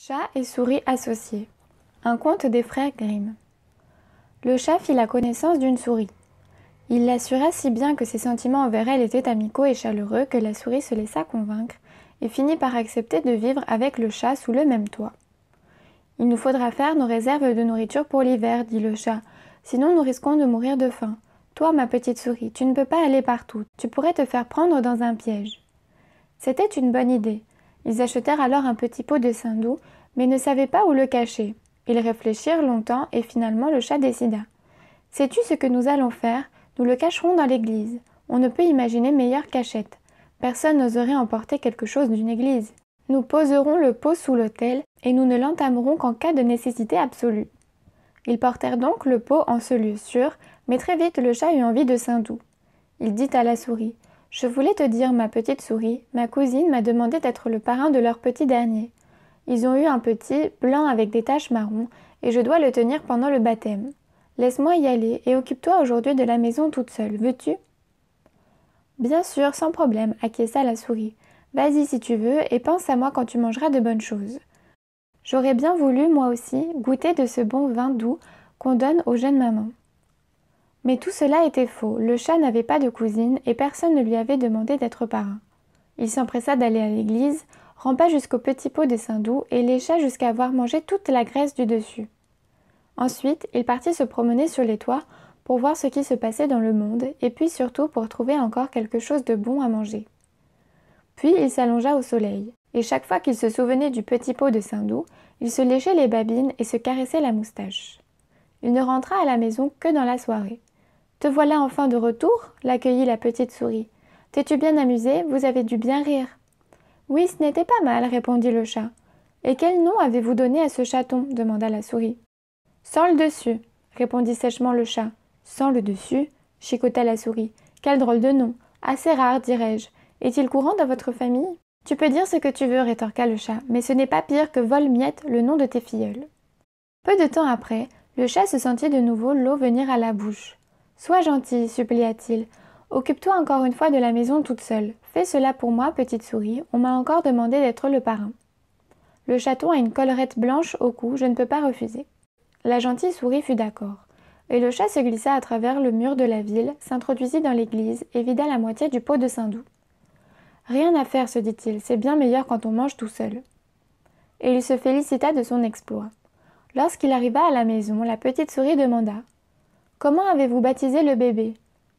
Chat et souris associés. Un conte des frères Grimm. Le chat fit la connaissance d'une souris. Il l'assura si bien que ses sentiments envers elle étaient amicaux et chaleureux que la souris se laissa convaincre et finit par accepter de vivre avec le chat sous le même toit. « Il nous faudra faire nos réserves de nourriture pour l'hiver, dit le chat, sinon nous risquons de mourir de faim. Toi, ma petite souris, tu ne peux pas aller partout, tu pourrais te faire prendre dans un piège. » C'était une bonne idée. Ils achetèrent alors un petit pot de saindoux, mais ne savaient pas où le cacher. Ils réfléchirent longtemps et finalement le chat décida. « Sais-tu ce que nous allons faire? Nous le cacherons dans l'église. On ne peut imaginer meilleure cachette. Personne n'oserait emporter quelque chose d'une église. Nous poserons le pot sous l'autel et nous ne l'entamerons qu'en cas de nécessité absolue. » Ils portèrent donc le pot en ce lieu sûr, mais très vite le chat eut envie de saindoux. Il dit à la souris. « Je voulais te dire, ma petite souris, ma cousine m'a demandé d'être le parrain de leur petit dernier. Ils ont eu un petit, blanc avec des taches marron, et je dois le tenir pendant le baptême. Laisse-moi y aller et occupe-toi aujourd'hui de la maison toute seule, veux-tu » ? Bien sûr, sans problème, acquiesça la souris. Vas-y si tu veux, et pense à moi quand tu mangeras de bonnes choses. J'aurais bien voulu, moi aussi, goûter de ce bon vin doux qu'on donne aux jeunes mamans. Mais tout cela était faux, le chat n'avait pas de cousine et personne ne lui avait demandé d'être parrain. Il s'empressa d'aller à l'église, rampa jusqu'au petit pot de saindoux et lécha jusqu'à avoir mangé toute la graisse du dessus. Ensuite, il partit se promener sur les toits pour voir ce qui se passait dans le monde et puis surtout pour trouver encore quelque chose de bon à manger. Puis il s'allongea au soleil, et chaque fois qu'il se souvenait du petit pot de saindoux, il se léchait les babines et se caressait la moustache. Il ne rentra à la maison que dans la soirée. « Te voilà enfin de retour ?» l'accueillit la petite souris. « T'es-tu bien amusé? Vous avez dû bien rire. »« Oui, ce n'était pas mal, » répondit le chat. « Et quel nom avez-vous donné à ce chaton ?» demanda la souris. « Sans le dessus, » répondit sèchement le chat. « Sans le dessus » chicota la souris. « Quel drôle de nom! Assez rare, dirais-je. Est-il courant dans votre famille ?»« Tu peux dire ce que tu veux, » rétorqua le chat, « mais ce n'est pas pire que Vol-Miette, le nom de tes filleuls. » Peu de temps après, le chat se sentit de nouveau l'eau venir à la bouche. « Sois gentil, supplia-t-il. Occupe-toi encore une fois de la maison toute seule. Fais cela pour moi, petite souris. On m'a encore demandé d'être le parrain. Le chaton a une collerette blanche au cou, je ne peux pas refuser. » La gentille souris fut d'accord. Et le chat se glissa à travers le mur de la ville, s'introduisit dans l'église et vida la moitié du pot de saindoux. « Rien à faire, se dit-il, c'est bien meilleur quand on mange tout seul. » Et il se félicita de son exploit. Lorsqu'il arriva à la maison, la petite souris demanda. « Comment avez-vous baptisé le bébé ?»«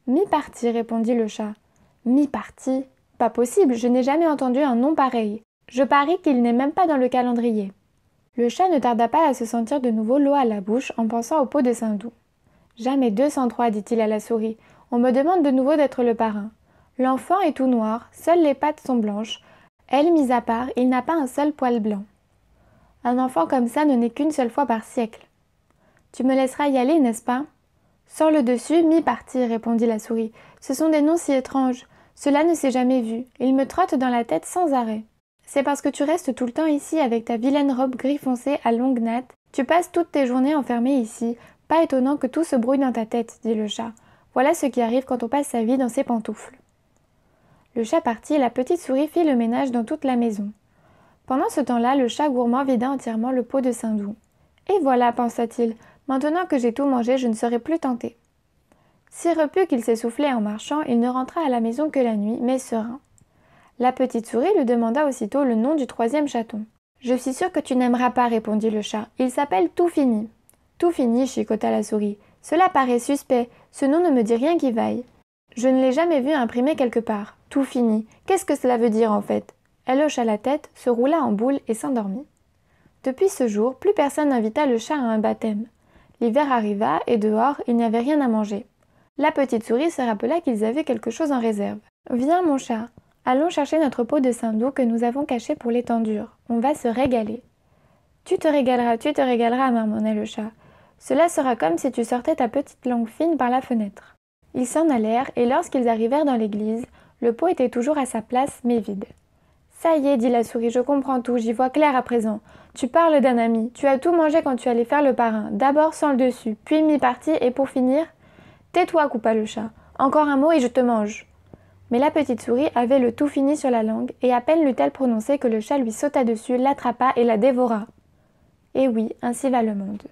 Mi-parti, répondit le chat. « Mi-parti ? Pas possible, je n'ai jamais entendu un nom pareil. Je parie qu'il n'est même pas dans le calendrier. » Le chat ne tarda pas à se sentir de nouveau l'eau à la bouche en pensant au pot de saindoux. « Jamais 203, dit-il à la souris. On me demande de nouveau d'être le parrain. L'enfant est tout noir, seules les pattes sont blanches. Elle, mise à part, il n'a pas un seul poil blanc. Un enfant comme ça ne naît qu'une seule fois par siècle. Tu me laisseras y aller, n'est-ce pas ? Sans le dessus, mi-parti, répondit la souris. Ce sont des noms si étranges. Cela ne s'est jamais vu. Ils me trottent dans la tête sans arrêt. C'est parce que tu restes tout le temps ici avec ta vilaine robe gris foncé à longues nattes. Tu passes toutes tes journées enfermée ici. Pas étonnant que tout se brouille dans ta tête, dit le chat. Voilà ce qui arrive quand on passe sa vie dans ses pantoufles. Le chat partit, la petite souris fit le ménage dans toute la maison. Pendant ce temps-là, le chat gourmand vida entièrement le pot de saindoux. Et voilà, pensa-t-il, maintenant que j'ai tout mangé, je ne serai plus tenté. Si repu qu'il s'essoufflait en marchant, il ne rentra à la maison que la nuit, mais serein. La petite souris lui demanda aussitôt le nom du troisième chaton. « Je suis sûre que tu n'aimeras pas, répondit le chat. Il s'appelle Tout Fini. »« Tout Fini, chicota la souris. Cela paraît suspect, ce nom ne me dit rien qui vaille. Je ne l'ai jamais vu imprimé quelque part. Tout Fini. Qu'est-ce que cela veut dire en fait ?» Elle hocha la tête, se roula en boule et s'endormit. Depuis ce jour, plus personne n'invita le chat à un baptême. L'hiver arriva et dehors, il n'y avait rien à manger. La petite souris se rappela qu'ils avaient quelque chose en réserve. « Viens mon chat, allons chercher notre pot de saindoux que nous avons caché pour les temps durs. On va se régaler. »« tu te régaleras, marmonna le chat. Cela sera comme si tu sortais ta petite langue fine par la fenêtre. » Ils s'en allèrent et lorsqu'ils arrivèrent dans l'église, le pot était toujours à sa place mais vide. « Ça y est, dit la souris, je comprends tout, j'y vois clair à présent. Tu parles d'un ami, tu as tout mangé quand tu allais faire le parrain, d'abord sans le dessus, puis mi-parti et pour finir… »« Tais-toi, coupa le chat. Encore un mot et je te mange. » Mais la petite souris avait le tout fini sur la langue, et à peine l'eut-elle prononcé que le chat lui sauta dessus, l'attrapa et la dévora. Et oui, ainsi va le monde.